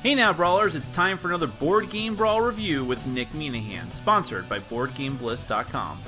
Hey now, Brawlers, it's time for another Board Game Brawl review with Nick Minahan, sponsored by BoardGameBliss.com.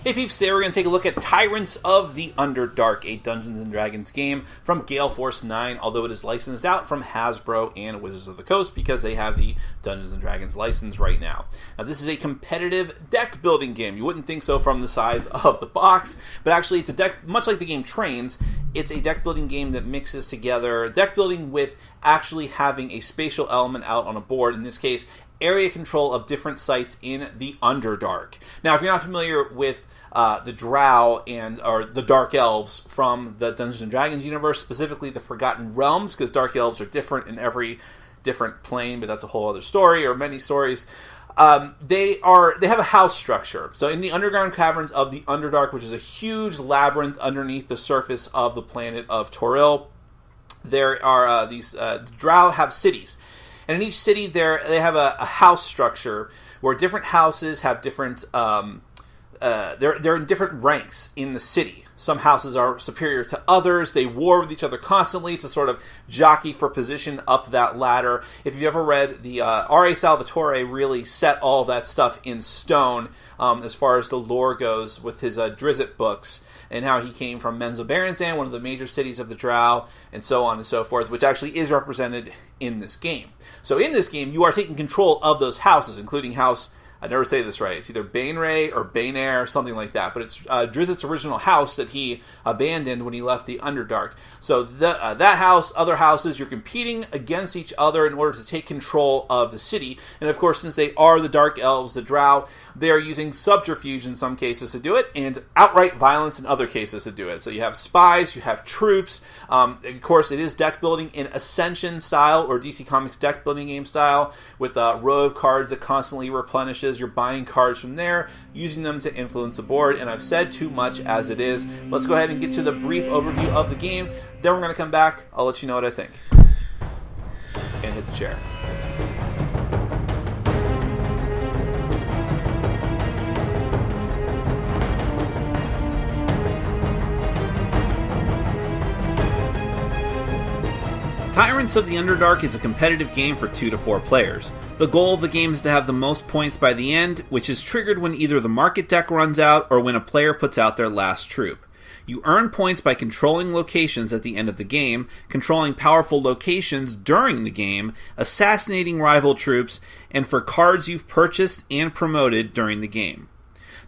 Hey peeps, today we're going to take a look at Tyrants of the Underdark, a Dungeons & Dragons game from Gale Force 9, although it is licensed out from Hasbro and Wizards of the Coast because they have the Dungeons & Dragons license right now. Now this is a competitive deck building game. You wouldn't think so from the size of the box, but actually it's a deck, much like the game Trains, it's a deck building game that mixes together deck building with actually having a spatial element out on a board, in this case, area control of different sites in the Underdark. Now, if you're not familiar with the Drow or the Dark Elves from the Dungeons and Dragons universe, specifically the Forgotten Realms, because Dark Elves are different in every different plane, but that's a whole other story, or many stories. They have a house structure. So in the underground caverns of the Underdark, which is a huge labyrinth underneath the surface of the planet of Toril, there are these Drow have cities. And in each city, they have a house structure where different houses have different. They're in different ranks in the city. Some houses are superior to others. They war with each other constantly to sort of jockey for position up that ladder. If you've ever read the R.A. Salvatore, really set all of that stuff in stone as far as the lore goes with his Drizzt books, and how he came from Menzoberranzan, one of the major cities of the Drow, and so on and so forth, which actually is represented in this game. So in this game, you are taking control of those houses, including House, I never say this right, it's either Bainray or Bainair, something like that, but it's Drizzt's original house that he abandoned when he left the Underdark. So that house, other houses, you're competing against each other in order to take control of the city. And of course, since they are the Dark Elves, the Drow, they are using subterfuge in some cases to do it, and outright violence in other cases to do it. So you have spies, you have troops. Of course, it is deck building in Ascension style, or DC Comics deck building game style, with a row of cards that constantly replenishes. You're buying cards from there, using them to influence the board, and I've said too much as it is. Let's go ahead and get to the brief overview of the game. Then we're going to come back. I'll let you know what I think. And hit the chair. Tyrants of the Underdark is a competitive game for 2 to 4 players. The goal of the game is to have the most points by the end, which is triggered when either the market deck runs out or when a player puts out their last troop. You earn points by controlling locations at the end of the game, controlling powerful locations during the game, assassinating rival troops, and for cards you've purchased and promoted during the game.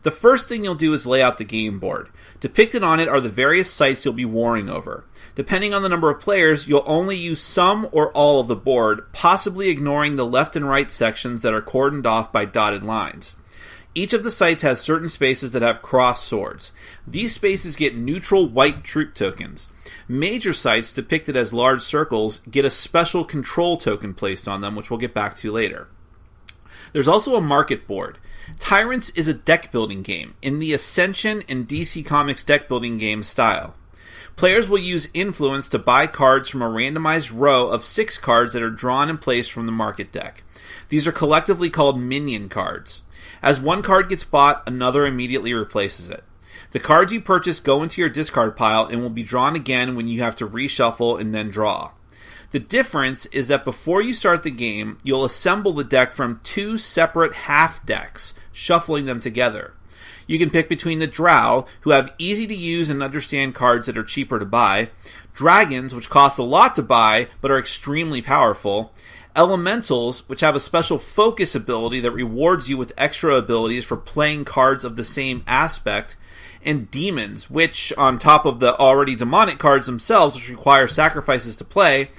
The first thing you'll do is lay out the game board. Depicted on it are the various sites you'll be warring over. Depending on the number of players, you'll only use some or all of the board, possibly ignoring the left and right sections that are cordoned off by dotted lines. Each of the sites has certain spaces that have crossed swords. These spaces get neutral white troop tokens. Major sites, depicted as large circles, get a special control token placed on them, which we'll get back to later. There's also a market board. Tyrants is a deck building game in the Ascension and DC Comics deck building game style. Players will use influence to buy cards from a randomized row of 6 cards that are drawn and placed from the market deck. These are collectively called minion cards. As one card gets bought, another immediately replaces it. The cards you purchase go into your discard pile and will be drawn again when you have to reshuffle and then draw. The difference is that before you start the game, you'll assemble the deck from 2 separate half decks, shuffling them together. You can pick between the Drow, who have easy to use and understand cards that are cheaper to buy, Dragons, which cost a lot to buy but are extremely powerful, Elementals, which have a special focus ability that rewards you with extra abilities for playing cards of the same aspect, and Demons, which, on top of the already demonic cards themselves, which require sacrifices to play,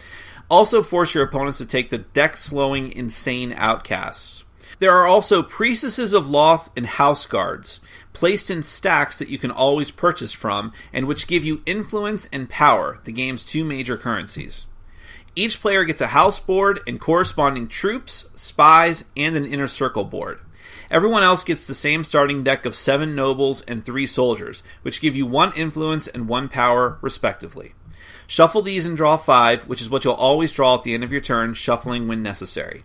also force your opponents to take the deck-slowing insane outcasts. There are also Priestesses of Loth and House Guards, placed in stacks that you can always purchase from, and which give you influence and power, the game's 2 major currencies. Each player gets a house board and corresponding troops, spies, and an inner circle board. Everyone else gets the same starting deck of 7 nobles and 3 soldiers, which give you 1 influence and 1 power, respectively. Shuffle these and draw 5, which is what you'll always draw at the end of your turn, shuffling when necessary.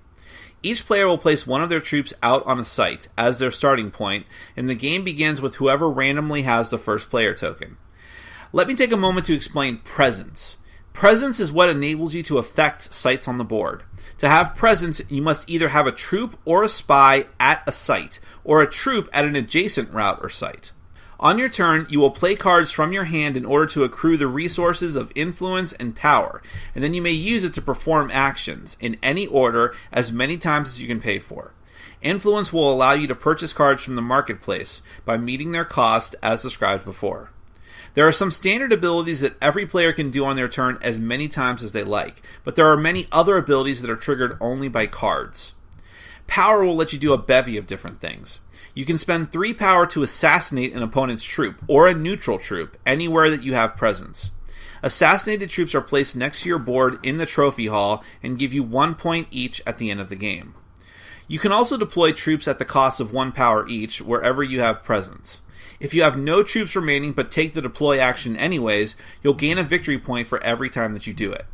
Each player will place one of their troops out on a site as their starting point, and the game begins with whoever randomly has the first player token. Let me take a moment to explain presence. Presence is what enables you to affect sites on the board. To have presence, you must either have a troop or a spy at a site, or a troop at an adjacent route or site. On your turn, you will play cards from your hand in order to accrue the resources of influence and power, and then you may use it to perform actions, in any order, as many times as you can pay for. Influence will allow you to purchase cards from the marketplace by meeting their cost as described before. There are some standard abilities that every player can do on their turn as many times as they like, but there are many other abilities that are triggered only by cards. Power will let you do a bevy of different things. You can spend 3 power to assassinate an opponent's troop, or a neutral troop, anywhere that you have presence. Assassinated troops are placed next to your board in the trophy hall and give you 1 point each at the end of the game. You can also deploy troops at the cost of 1 power each, wherever you have presence. If you have no troops remaining but take the deploy action anyways, you'll gain a victory point for every time that you do it.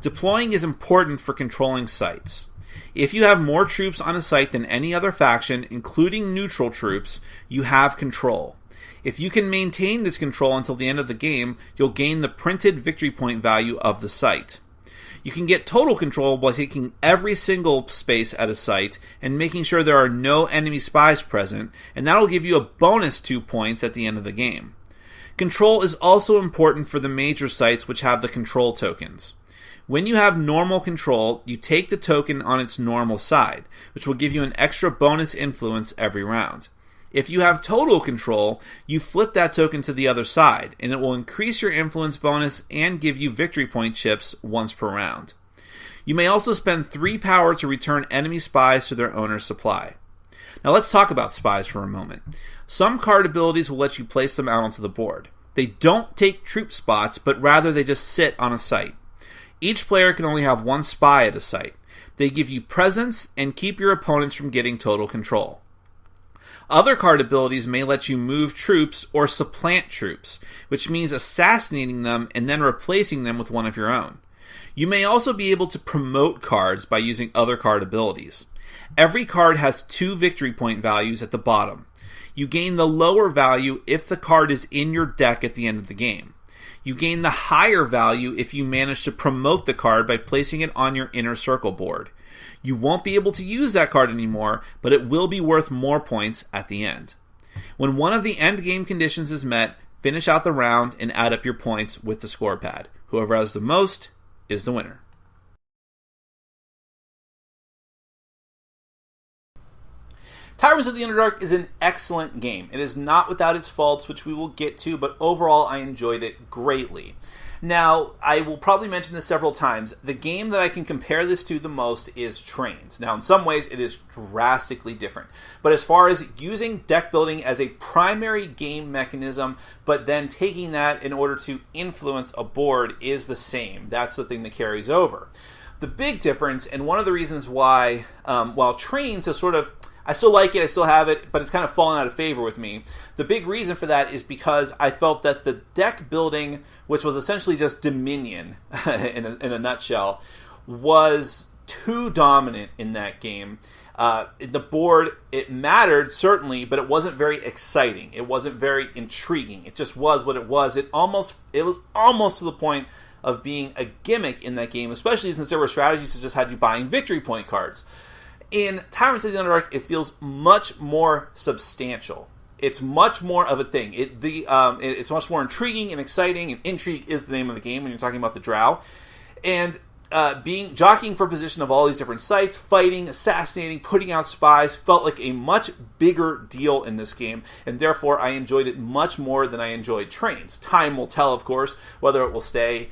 Deploying is important for controlling sites. If you have more troops on a site than any other faction, including neutral troops, you have control. If you can maintain this control until the end of the game, you'll gain the printed victory point value of the site. You can get total control by taking every single space at a site and making sure there are no enemy spies present, and that'll give you a bonus 2 points at the end of the game. Control is also important for the major sites which have the control tokens. When you have normal control, you take the token on its normal side, which will give you an extra bonus influence every round. If you have total control, you flip that token to the other side, and it will increase your influence bonus and give you victory point chips once per round. You may also spend 3 power to return enemy spies to their owner's supply. Now let's talk about spies for a moment. Some card abilities will let you place them out onto the board. They don't take troop spots, but rather they just sit on a site. Each player can only have 1 spy at a site. They give you presence and keep your opponents from getting total control. Other card abilities may let you move troops or supplant troops, which means assassinating them and then replacing them with one of your own. You may also be able to promote cards by using other card abilities. Every card has 2 victory point values at the bottom. You gain the lower value if the card is in your deck at the end of the game. You gain the higher value if you manage to promote the card by placing it on your inner circle board. You won't be able to use that card anymore, but it will be worth more points at the end. When one of the end game conditions is met, finish out the round and add up your points with the score pad. Whoever has the most is the winner. Tyrants of the Underdark is an excellent game. It is not without its faults, which we will get to, but overall I enjoyed it greatly. Now, I will probably mention this several times. The game that I can compare this to the most is Trains. Now, in some ways, it is drastically different. But as far as using deck building as a primary game mechanism, but then taking that in order to influence a board is the same. That's the thing that carries over. The big difference, and one of the reasons why, while Trains is sort of, I still like it, I still have it, but it's kind of fallen out of favor with me. The big reason for that is because I felt that the deck building, which was essentially just Dominion in a nutshell, was too dominant in that game. The board, it mattered, certainly, but it wasn't very exciting. It wasn't very intriguing. It just was what it was. It was almost to the point of being a gimmick in that game, especially since there were strategies that just had you buying victory point cards. In Tyrants of the Underdark, it feels much more substantial. It's much more of a thing. It's much more intriguing and exciting, and intrigue is the name of the game when you're talking about the drow. And jockeying for position of all these different sites, fighting, assassinating, putting out spies, felt like a much bigger deal in this game, and therefore I enjoyed it much more than I enjoyed Trains. Time will tell, of course, whether it will stay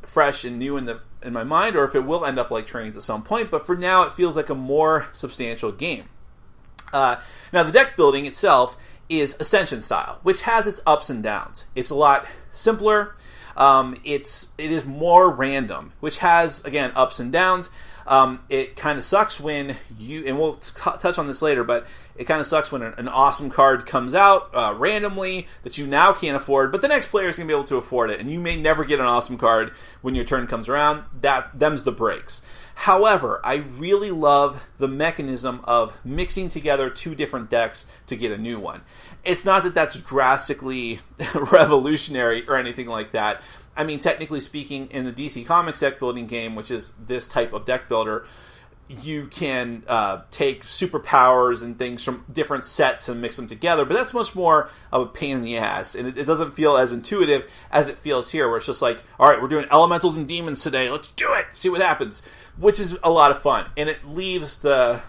fresh and new in my mind, or if it will end up like Trains at some point, but for now it feels like a more substantial game. Now the deck building itself is Ascension style, which has its ups and downs. It's a lot simpler. It is more random, which has, again, ups and downs. It kind of sucks when and we'll touch on this later, but it kind of sucks when an awesome card comes out randomly that you now can't afford, but the next player is going to be able to afford it, and you may never get an awesome card when your turn comes around. Them's the breaks. However, I really love the mechanism of mixing together 2 different decks to get a new one. It's not that that's drastically revolutionary or anything like that. I mean, technically speaking, in the DC Comics deck building game, which is this type of deck builder, you can take superpowers and things from different sets and mix them together, but that's much more of a pain in the ass, and it doesn't feel as intuitive as it feels here, where it's just like, all right, we're doing elementals and demons today, let's do it, see what happens, which is a lot of fun, and it leaves the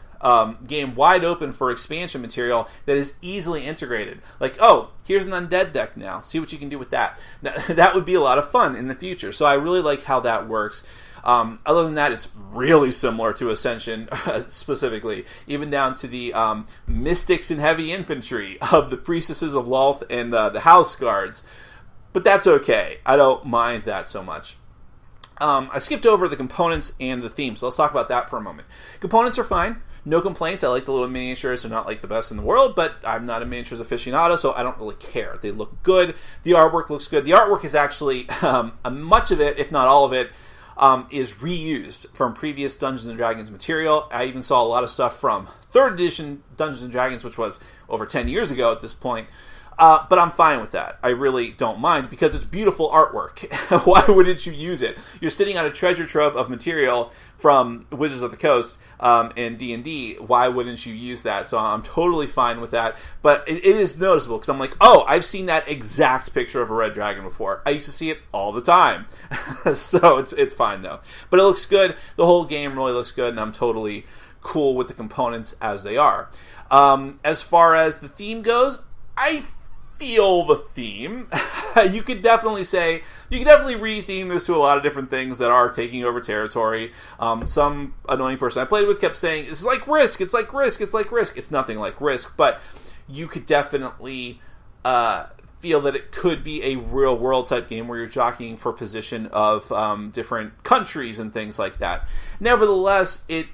game wide open for expansion material that is easily integrated. Like, oh, here's an undead deck now, see what you can do with that. Now, that would be a lot of fun in the future, so I really like how that works. Other than that, it's really similar to Ascension, specifically, even down to the mystics and heavy infantry of the priestesses of Lolth and the house guards. But that's okay. I don't mind that so much. I skipped over the components and the theme, so let's talk about that for a moment. Components are fine. No complaints. I like the little miniatures. They're not like the best in the world, but I'm not a miniatures aficionado, so I don't really care. They look good. The artwork looks good. The artwork is actually, much of it, if not all of it, is reused from previous Dungeons & Dragons material. I even saw a lot of stuff from 3rd edition Dungeons & Dragons, which was over 10 years ago at this point. But I'm fine with that. I really don't mind, because it's beautiful artwork. Why wouldn't you use it? You're sitting on a treasure trove of material from Wizards of the Coast and D&D. Why wouldn't you use that? So I'm totally fine with that. But it is noticeable, because I'm like, oh, I've seen that exact picture of a red dragon before. I used to see it all the time. So it's fine, though. But it looks good. The whole game really looks good, and I'm totally cool with the components as they are. As far as the theme goes, I feel the theme. You could definitely re-theme this to a lot of different things that are taking over territory. Some annoying person I played with kept saying, it's like Risk, it's like Risk, it's like Risk. It's nothing like Risk, but you could definitely feel that it could be a real world type game where you're jockeying for position of different countries and things like that. Nevertheless, it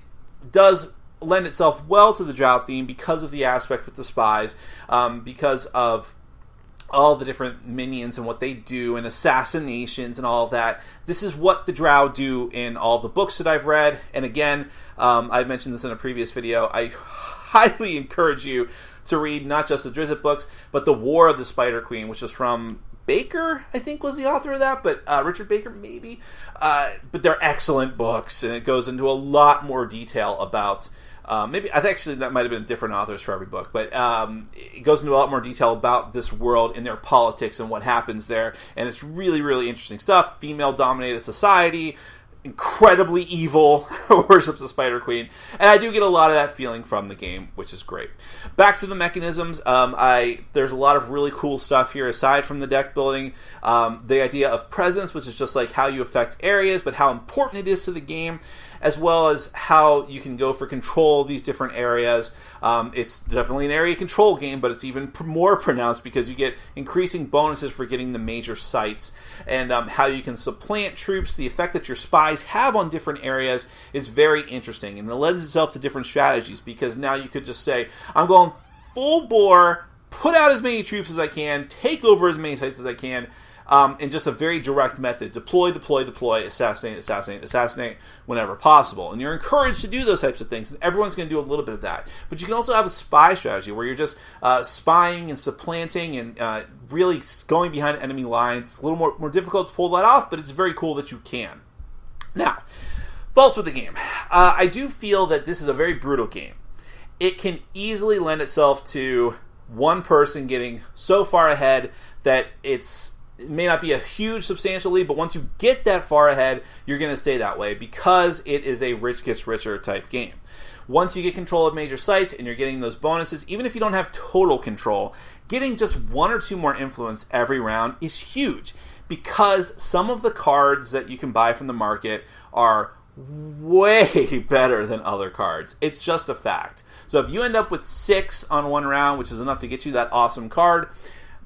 does lend itself well to the Drought theme because of the aspect with the spies, because of all the different minions and what they do, and assassinations and all of that. This is what the Drow do in all the books that I've read. And again, I mentioned this in a previous video, I highly encourage you to read not just the Drizzt books, but the War of the Spider Queen, which is from Baker, I think was the author of that, but Richard Baker, maybe. But they're excellent books, and it goes into a lot more detail about maybe actually that might have been different authors for every book, but it goes into a lot more detail about this world and their politics and what happens there, and it's really, really interesting stuff. Female-dominated society, incredibly evil, worships the Spider Queen, and I do get a lot of that feeling from the game, which is great. Back to the mechanisms, there's a lot of really cool stuff here aside from the deck building. The idea of presence, which is just like how you affect areas, but how important it is to the game, as well as how you can go for control of these different areas. It's definitely an area control game, but it's even more pronounced because you get increasing bonuses for getting the major sites, and how you can supplant troops. The effect that your spies have on different areas is very interesting, and it lends itself to different strategies, because now you could just say, I'm going full bore, put out as many troops as I can, take over as many sites as I can, in just a very direct method. Deploy, assassinate whenever possible. And you're encouraged to do those types of things, and everyone's going to do a little bit of that. But you can also have a spy strategy where you're just spying and supplanting and really going behind enemy lines. It's a little more difficult to pull that off, but it's very cool that you can. Now, faults with the game. I do feel that this is a very brutal game. It can easily lend itself to one person getting so far ahead that it may not be a huge substantial lead, but once you get that far ahead, you're going to stay that way because it is a rich gets richer type game. Once you get control of major sites and you're getting those bonuses, even if you don't have total control, getting just one or two more influence every round is huge, because some of the cards that you can buy from the market are way better than other cards. It's just a fact. So if you end up with 6 on one round, which is enough to get you that awesome card,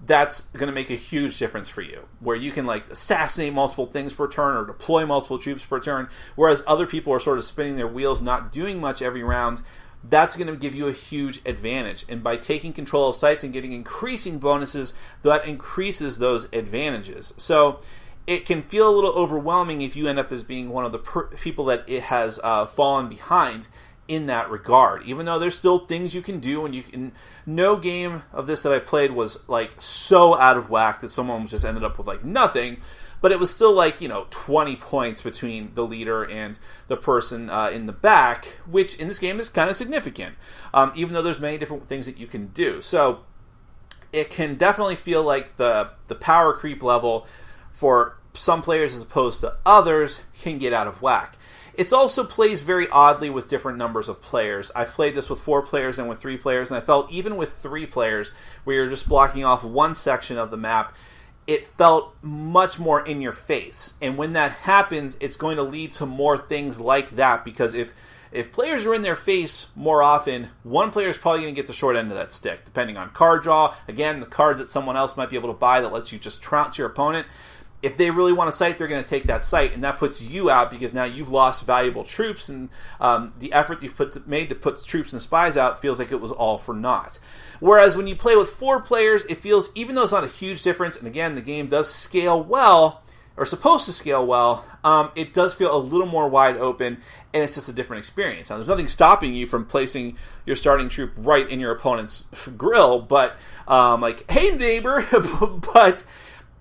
that's going to make a huge difference for you, where you can like assassinate multiple things per turn or deploy multiple troops per turn, whereas other people are sort of spinning their wheels, not doing much every round. That's going to give you a huge advantage, and by taking control of sites and getting increasing bonuses, that increases those advantages. So it can feel a little overwhelming if you end up as being one of the people that it has fallen behind in that regard, even though there's still things you can do, and you can. No game of this that I played was like so out of whack that someone just ended up with like nothing, but it was still like, 20 points between the leader and the person in the back, which in this game is kind of significant, even though there's many different things that you can do. So it can definitely feel like the power creep level for some players as opposed to others can get out of whack. It also plays very oddly with different numbers of players. I've played this with 4 players and with 3 players, and I felt even with 3 players, where you're just blocking off one section of the map, it felt much more in your face. And when that happens, it's going to lead to more things like that, because if players are in their face more often, one player is probably going to get the short end of that stick, depending on card draw. Again, the cards that someone else might be able to buy that lets you just trounce your opponent. If they really want a site, they're going to take that site, and that puts you out because now you've lost valuable troops, and the effort you've made to put troops and spies out feels like it was all for naught. Whereas when you play with 4 players, it feels, even though it's not a huge difference, and again, the game does scale well, or supposed to scale well, it does feel a little more wide open, and it's just a different experience. Now, there's nothing stopping you from placing your starting troop right in your opponent's grill, but like, hey neighbor, but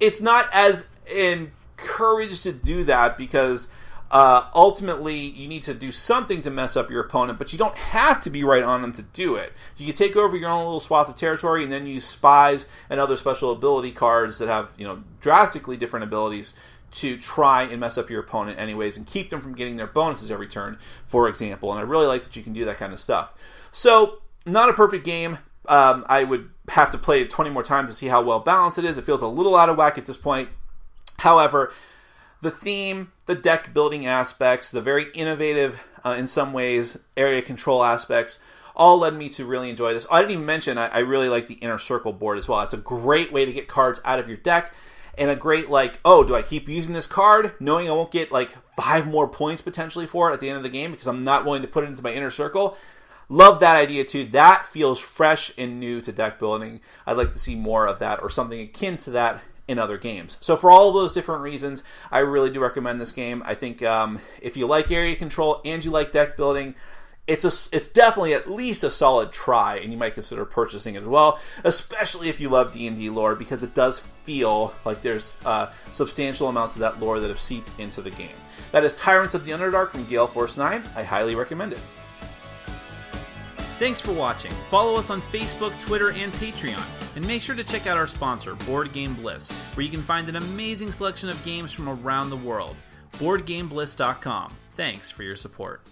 it's not as encouraged to do that, because ultimately you need to do something to mess up your opponent, but you don't have to be right on them to do it. You can take over your own little swath of territory and then use spies and other special ability cards that have drastically different abilities to try and mess up your opponent anyways and keep them from getting their bonuses every turn, for example. And I really like that you can do that kind of stuff. So, not a perfect game. I would have to play it 20 more times to see how well balanced it is. It feels a little out of whack at this point. However, the theme, the deck building aspects, the very innovative, in some ways, area control aspects, all led me to really enjoy this. I didn't even mention I really like the Inner Circle board as well. It's a great way to get cards out of your deck, and a great, do I keep using this card, knowing I won't get 5 more points potentially for it at the end of the game because I'm not willing to put it into my Inner Circle. Love that idea too. That feels fresh and new to deck building. I'd like to see more of that or something akin to that in other games. So for all of those different reasons, I really do recommend this game. I think if you like area control and you like deck building, it's definitely at least a solid try, and you might consider purchasing it as well, especially if you love D&D lore, because it does feel like there's substantial amounts of that lore that have seeped into the game. That is Tyrants of the Underdark from Gale Force 9. I highly recommend it. Thanks for watching. Follow us on Facebook, Twitter, and Patreon. And make sure to check out our sponsor, Board Game Bliss, where you can find an amazing selection of games from around the world. BoardGameBliss.com. Thanks for your support.